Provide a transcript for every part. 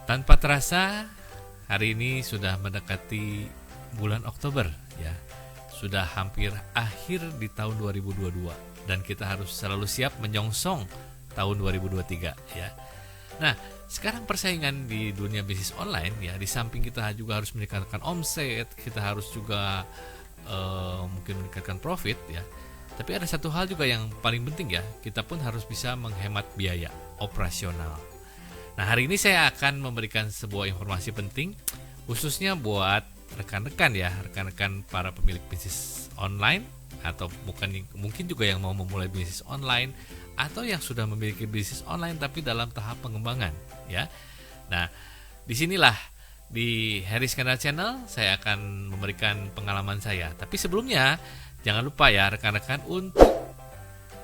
Tanpa terasa, hari ini sudah mendekati bulan Oktober ya. Sudah hampir akhir di tahun 2022 dan kita harus selalu siap menyongsong tahun 2023 ya. Nah, sekarang persaingan di dunia bisnis online ya, di samping kita juga harus meningkatkan omset, kita harus juga mungkin meningkatkan profit ya. Tapi ada satu hal juga yang paling penting ya, kita pun harus bisa menghemat biaya operasional. Nah, hari ini saya akan memberikan sebuah informasi penting khususnya buat rekan-rekan ya, rekan-rekan para pemilik bisnis online atau mungkin juga yang mau memulai bisnis online atau yang sudah memiliki bisnis online tapi dalam tahap pengembangan ya. Nah, disinilah di Heri Iskandar Channel saya akan memberikan pengalaman saya. Tapi sebelumnya jangan lupa ya rekan-rekan untuk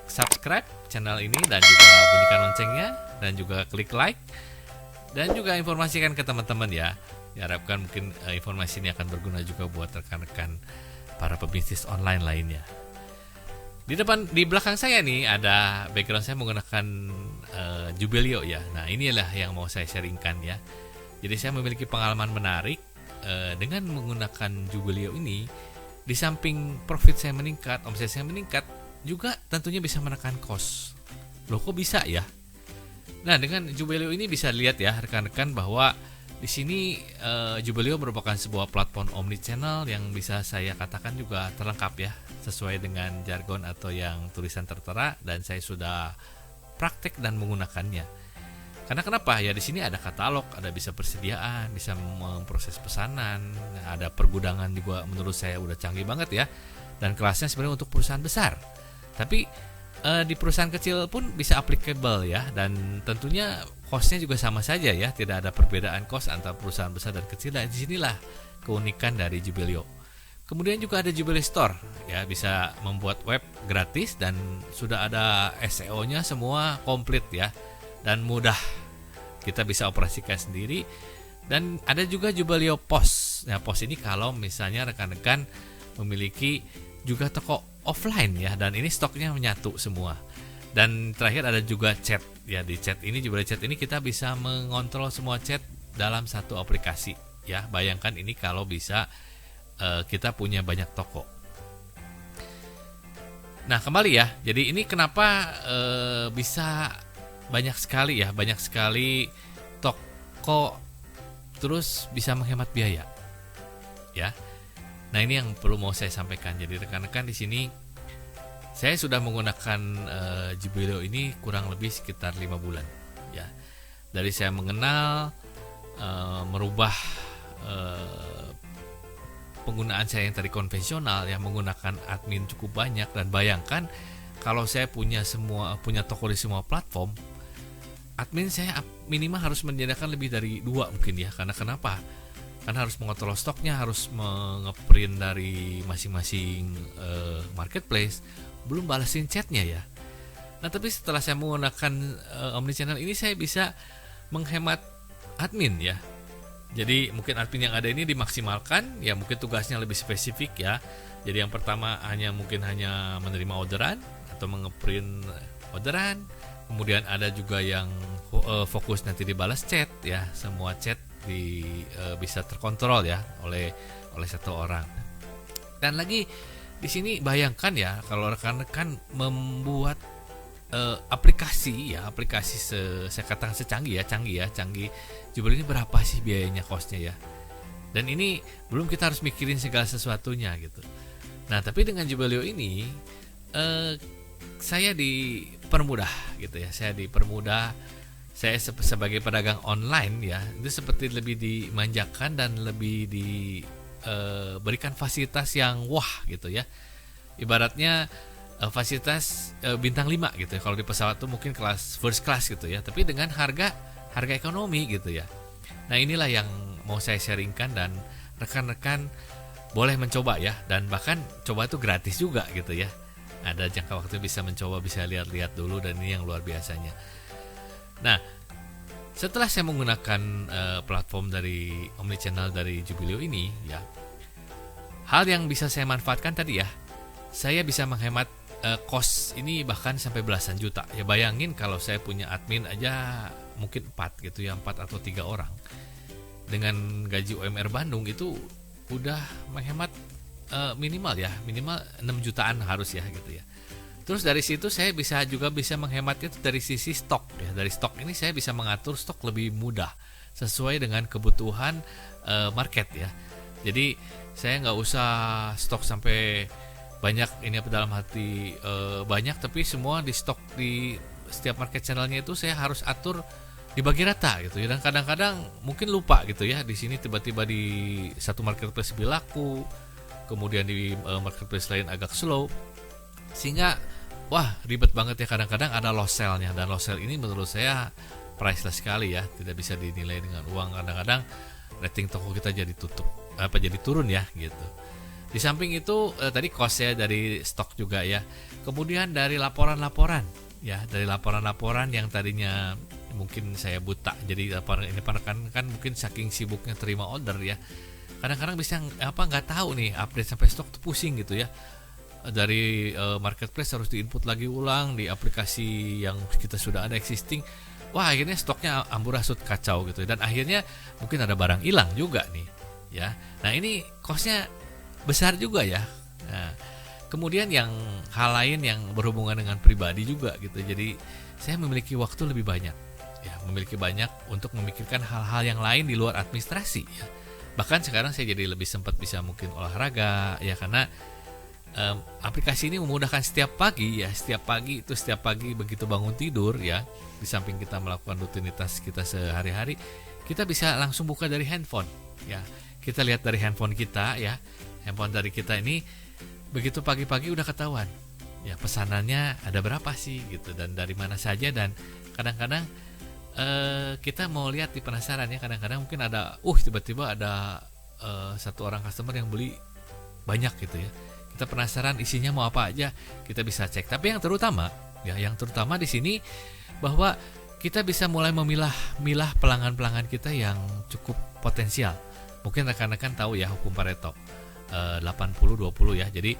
subscribe channel ini dan juga bunyikan loncengnya dan juga klik like dan juga informasikan ke teman-teman ya. Diharapkan mungkin informasi ini akan berguna juga buat rekan-rekan para pebisnis online lainnya. Di belakang saya nih ada background saya menggunakan Jubelio ya. Nah, inilah yang mau saya sharingkan ya. Jadi saya memiliki pengalaman menarik dengan menggunakan Jubelio ini. Di samping profit saya meningkat, omset saya meningkat, juga tentunya bisa menekan cost. Loh, kok bisa ya? Nah, dengan Jubelio ini bisa lihat ya rekan-rekan bahwa di sini Jubelio merupakan sebuah platform omnichannel yang bisa saya katakan juga terlengkap ya, sesuai dengan jargon atau yang tulisan tertera dan saya sudah praktek dan menggunakannya. Karena kenapa? Ya di sini ada katalog, ada bisa persediaan, bisa memproses pesanan, ada pergudangan juga menurut saya udah canggih banget ya. Dan kelasnya sebenarnya untuk perusahaan besar. Tapi di perusahaan kecil pun bisa applicable ya, dan tentunya cost-nya juga sama saja ya, tidak ada perbedaan cost antara perusahaan besar dan kecil. Dan disinilah keunikan dari Jubelio. Kemudian juga ada Jubelio Store ya, bisa membuat web gratis dan sudah ada SEO-nya semua komplit ya. Dan mudah kita bisa operasikan sendiri. Dan ada juga Jubelio Pos. Nah, Pos ini kalau misalnya rekan-rekan memiliki juga toko offline ya, dan ini stoknya menyatu semua. Dan terakhir ada juga chat ya. Di chat ini, Jubelio Chat ini kita bisa mengontrol semua chat dalam satu aplikasi ya. Bayangkan ini kalau bisa kita punya banyak toko. Nah, kembali ya. Jadi ini kenapa bisa banyak sekali toko terus bisa menghemat biaya ya. Nah, ini yang perlu mau saya sampaikan. Jadi rekan-rekan di sini saya sudah menggunakan Jubelio ini kurang lebih sekitar 5 bulan ya. Dari saya mengenal, merubah penggunaan saya yang tadi konvensional ya, menggunakan admin cukup banyak, dan bayangkan kalau saya punya toko di semua platform, admin saya minimal harus menyediakan lebih dari 2 mungkin ya. Karena kenapa? Karena harus mengontrol stoknya, harus ngeprint dari masing-masing marketplace, belum balasin chatnya ya. Nah, tapi setelah saya menggunakan omnichannel ini, saya bisa menghemat admin ya. Jadi mungkin admin yang ada ini dimaksimalkan ya, mungkin tugasnya lebih spesifik ya. Jadi yang pertama hanya menerima orderan atau mengeprint orderan. Kemudian ada juga yang fokus nanti dibalas chat ya. Semua chat bisa terkontrol ya oleh satu orang. Dan lagi di sini bayangkan ya, kalau rekan-rekan membuat aplikasi saya katakan canggih Jubelio ini, berapa sih biayanya, costnya ya. Dan ini belum kita harus mikirin segala sesuatunya gitu. Nah, tapi dengan Jubelio ini saya dipermudah gitu ya. Saya sebagai pedagang online ya, itu seperti lebih dimanjakan dan lebih diberikan fasilitas yang wah gitu ya. Ibaratnya fasilitas bintang 5 gitu ya. Kalau di pesawat tuh mungkin kelas first class gitu ya, tapi dengan harga ekonomi gitu ya. Nah, inilah yang mau saya sharingkan, dan rekan-rekan boleh mencoba ya, dan bahkan coba itu gratis juga gitu ya. Ada jangka waktu bisa mencoba, bisa lihat-lihat dulu, dan ini yang luar biasanya. Nah, setelah saya menggunakan platform dari omnichannel dari Jubelio ini ya, hal yang bisa saya manfaatkan tadi ya, saya bisa menghemat cost ini bahkan sampai belasan juta. Ya bayangin kalau saya punya admin aja mungkin 4 gitu ya, 4 atau 3 orang. Dengan gaji UMR Bandung itu udah menghemat minimal 6 jutaan harus ya gitu ya. Terus dari situ saya bisa menghemat itu dari sisi stok ya. Dari stok ini saya bisa mengatur stok lebih mudah sesuai dengan kebutuhan market ya. Jadi saya nggak usah stok sampai banyak, ini dalam hati banyak tapi semua di stok di setiap market channelnya itu saya harus atur dibagi rata gitu ya. Dan kadang-kadang mungkin lupa gitu ya, di sini tiba-tiba di satu marketplace lebih laku, kemudian di marketplace lain agak slow, sehingga wah ribet banget ya. Kadang-kadang ada loss sale-nya, dan loss sale ini menurut saya priceless sekali ya, tidak bisa dinilai dengan uang. Kadang-kadang rating toko kita jadi turun ya gitu. Di samping itu tadi cost-nya dari stok juga ya. Kemudian dari laporan-laporan ya, dari laporan-laporan yang tadinya mungkin saya buta, jadi laporan ini kan mungkin saking sibuknya terima order ya, kadang-kadang bisa nggak tahu nih update sampai stok tuh pusing gitu ya. Dari marketplace harus diinput lagi ulang di aplikasi yang kita sudah ada existing. Wah akhirnya stoknya amburadul kacau gitu, dan akhirnya mungkin ada barang hilang juga nih ya. Nah ini costnya besar juga ya. Nah, kemudian yang hal lain yang berhubungan dengan pribadi juga gitu. Jadi saya memiliki waktu lebih banyak ya, memiliki banyak untuk memikirkan hal-hal yang lain di luar administrasi ya. Bahkan sekarang saya jadi lebih sempat bisa mungkin olahraga ya, karena aplikasi ini memudahkan setiap pagi begitu bangun tidur ya, di samping kita melakukan rutinitas kita sehari-hari, kita bisa langsung buka dari handphone ya. Kita lihat dari handphone kita ya, handphone dari kita ini begitu pagi-pagi udah ketahuan ya pesanannya ada berapa sih gitu, dan dari mana saja. Dan kadang-kadang kita mau lihat di penasaran ya, kadang-kadang mungkin ada tiba-tiba ada satu orang customer yang beli banyak gitu ya, kita penasaran isinya mau apa aja, kita bisa cek. Tapi yang terutama di sini bahwa kita bisa mulai memilah pelanggan-pelanggan kita yang cukup potensial. Mungkin rekan-rekan tahu ya hukum Pareto 80-20 ya. Jadi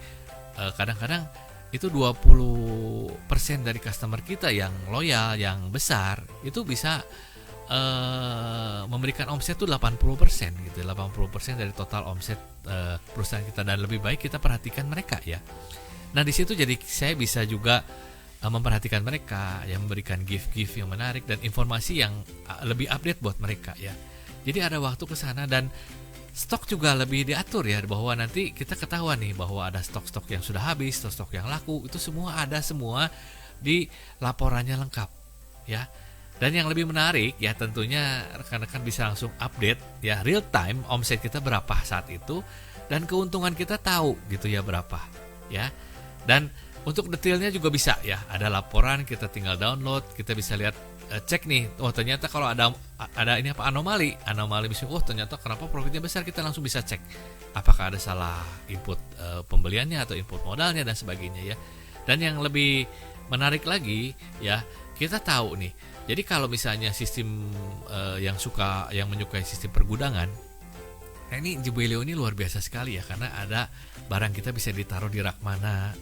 kadang-kadang itu 20% dari customer kita yang loyal, yang besar, itu bisa memberikan omset itu 80% gitu. 80% dari total omset perusahaan kita, dan lebih baik kita perhatikan mereka ya. Nah, di situ jadi saya bisa juga memperhatikan mereka, yang memberikan gift-gift yang menarik dan informasi yang lebih update buat mereka ya. Jadi ada waktu ke sana, dan stok juga lebih diatur ya, bahwa nanti kita ketahuan nih bahwa ada stok-stok yang sudah habis, stok-stok yang laku, itu semua ada semua di laporannya lengkap ya. Dan yang lebih menarik ya, tentunya rekan-rekan bisa langsung update ya, real time omset kita berapa saat itu, dan keuntungan kita tahu gitu ya berapa ya. Dan untuk detailnya juga bisa ya, ada laporan, kita tinggal download, kita bisa lihat, cek nih, ternyata kalau ada ini anomali misalnya, ternyata kenapa profitnya besar, kita langsung bisa cek apakah ada salah input pembeliannya atau input modalnya dan sebagainya ya. Dan yang lebih menarik lagi ya, kita tahu nih, jadi kalau misalnya sistem yang menyukai sistem pergudangan, nah ini Jubelio ini luar biasa sekali ya, karena ada barang kita bisa ditaruh di rak mana,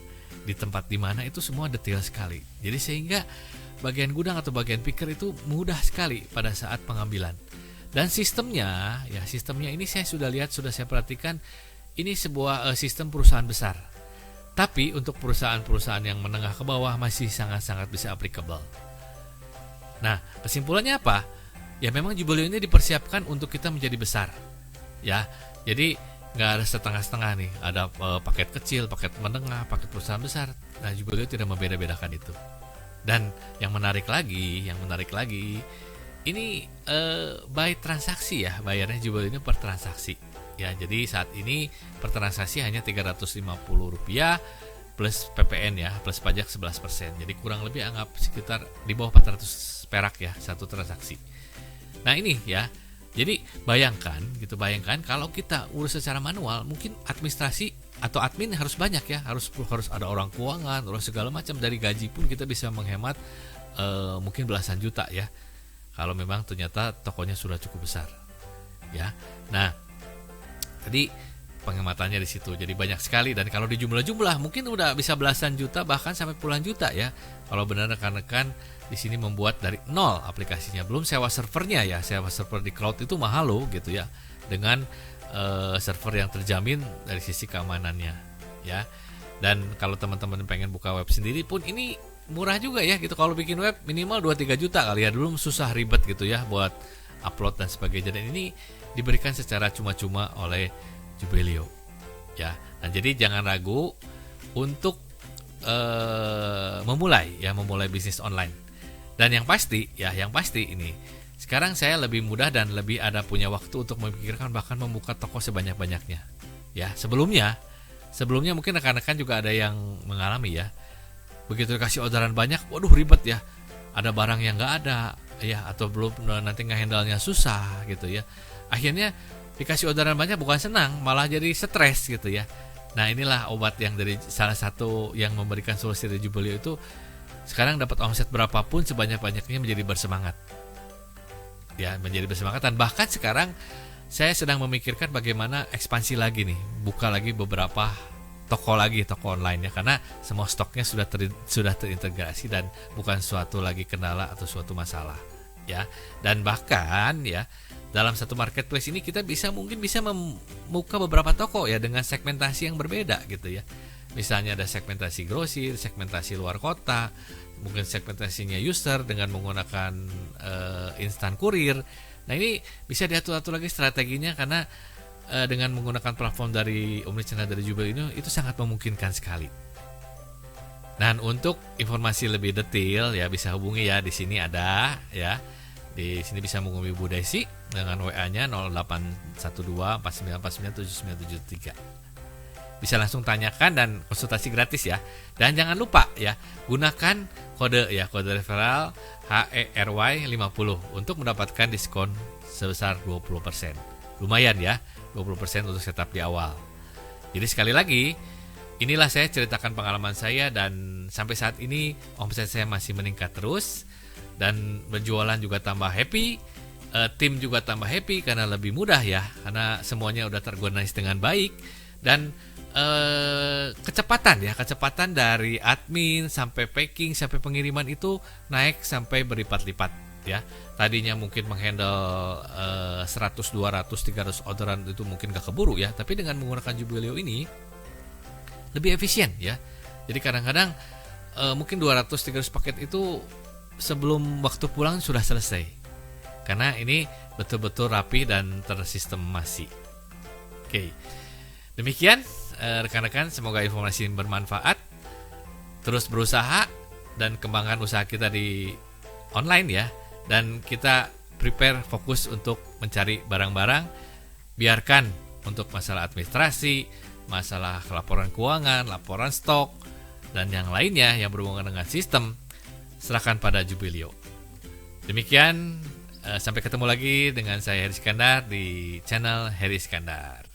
di tempat di mana, itu semua detail sekali. Jadi sehingga bagian gudang atau bagian picker itu mudah sekali pada saat pengambilan. Dan sistemnya ini saya sudah lihat, sudah saya perhatikan, ini sebuah sistem perusahaan besar. Tapi untuk perusahaan-perusahaan yang menengah ke bawah masih sangat-sangat bisa applicable. Nah, kesimpulannya apa? Ya memang Jubelio ini dipersiapkan untuk kita menjadi besar. Ya, jadi nggak ada setengah-setengah nih. Ada paket kecil, paket menengah, paket perusahaan besar. Nah, Jubelio tidak membeda-bedakan itu. Dan yang menarik lagi, ini by transaksi ya, bayarnya Jubelio ini per transaksi. Ya, jadi saat ini per transaksi hanya Rp350 plus PPN ya, plus pajak 11%. Jadi kurang lebih anggap sekitar di bawah 400 perak ya satu transaksi. Nah, ini ya. Jadi bayangkan kalau kita urus secara manual, mungkin administrasi atau admin harus banyak ya, harus ada orang keuangan, harus segala macam. Dari gaji pun kita bisa menghemat mungkin belasan juta ya, kalau memang ternyata tokonya sudah cukup besar ya. Nah, tadi penghematannya di situ. Jadi banyak sekali, dan kalau dijumlah-jumlah mungkin udah bisa belasan juta bahkan sampai puluhan juta ya. Kalau benar rekan-rekan di sini membuat dari nol aplikasinya, belum sewa servernya ya. Sewa server di cloud itu mahal loh gitu ya. Dengan server yang terjamin dari sisi keamanannya ya. Dan kalau teman-teman pengen buka web sendiri pun ini murah juga ya gitu. Kalau bikin web minimal 2-3 juta kali ya. Dulu susah ribet gitu ya buat upload dan sebagainya. Dan ini diberikan secara cuma-cuma oleh Jubelio ya. Nah, jadi jangan ragu untuk memulai bisnis online. Dan yang pasti ini sekarang saya lebih mudah dan lebih ada punya waktu untuk memikirkan bahkan membuka toko sebanyak-banyaknya ya. Sebelumnya mungkin rekan-rekan juga ada yang mengalami ya, begitu dikasih orderan banyak, waduh ribet ya, ada barang yang nggak ada ya, atau belum nanti ngehandle-nya susah gitu ya. Akhirnya dikasih orderan banyak bukan senang, malah jadi stres gitu ya. Nah, inilah obat yang dari salah satu yang memberikan solusi dari Jubelio itu, sekarang dapat omset berapapun sebanyak-banyaknya menjadi bersemangat. Ya, menjadi bersemangat. Dan bahkan sekarang saya sedang memikirkan bagaimana ekspansi lagi nih, buka lagi beberapa toko online ya, karena semua stoknya sudah terintegrasi dan bukan suatu lagi kendala atau suatu masalah ya. Dan bahkan ya, dalam satu marketplace ini kita mungkin bisa membuka beberapa toko ya dengan segmentasi yang berbeda gitu ya. Misalnya ada segmentasi grosir, segmentasi luar kota, mungkin segmentasinya user dengan menggunakan instan kurir. Nah, ini bisa diatur-atur lagi strateginya, karena dengan menggunakan platform dari omnichannel dari Jubelio ini itu sangat memungkinkan sekali. Dan untuk informasi lebih detail ya bisa hubungi ya, di sini ada ya. Di sini bisa menghubungi Bu Desi dengan WA-nya 0812 4949 7973. Bisa langsung tanyakan dan konsultasi gratis ya. Dan jangan lupa ya, gunakan kode referral HERY50 untuk mendapatkan diskon sebesar 20%. Lumayan ya, 20% untuk setup di awal. Jadi sekali lagi, inilah saya ceritakan pengalaman saya, dan sampai saat ini omset saya masih meningkat terus, dan berjualan juga tambah happy, tim juga tambah happy karena lebih mudah ya, karena semuanya udah terorganize dengan baik. Dan kecepatan dari admin sampai packing sampai pengiriman itu naik sampai berlipat-lipat ya. Tadinya mungkin menghandle 100, 200, 300 orderan itu mungkin gak keburu ya, tapi dengan menggunakan Jubelio ini lebih efisien ya. Jadi kadang-kadang mungkin 200-300 paket itu sebelum waktu pulang sudah selesai, karena ini betul-betul rapi dan tersistemasi. Oke, demikian rekan-rekan, semoga informasi ini bermanfaat. Terus berusaha dan kembangkan usaha kita di online ya, dan kita prepare fokus untuk mencari barang-barang. Biarkan untuk masalah administrasi, masalah laporan keuangan, laporan stok, dan yang lainnya yang berhubungan dengan sistem, serahkan pada Jubelio. Demikian, sampai ketemu lagi dengan saya Heri Iskandar di channel Heri Iskandar.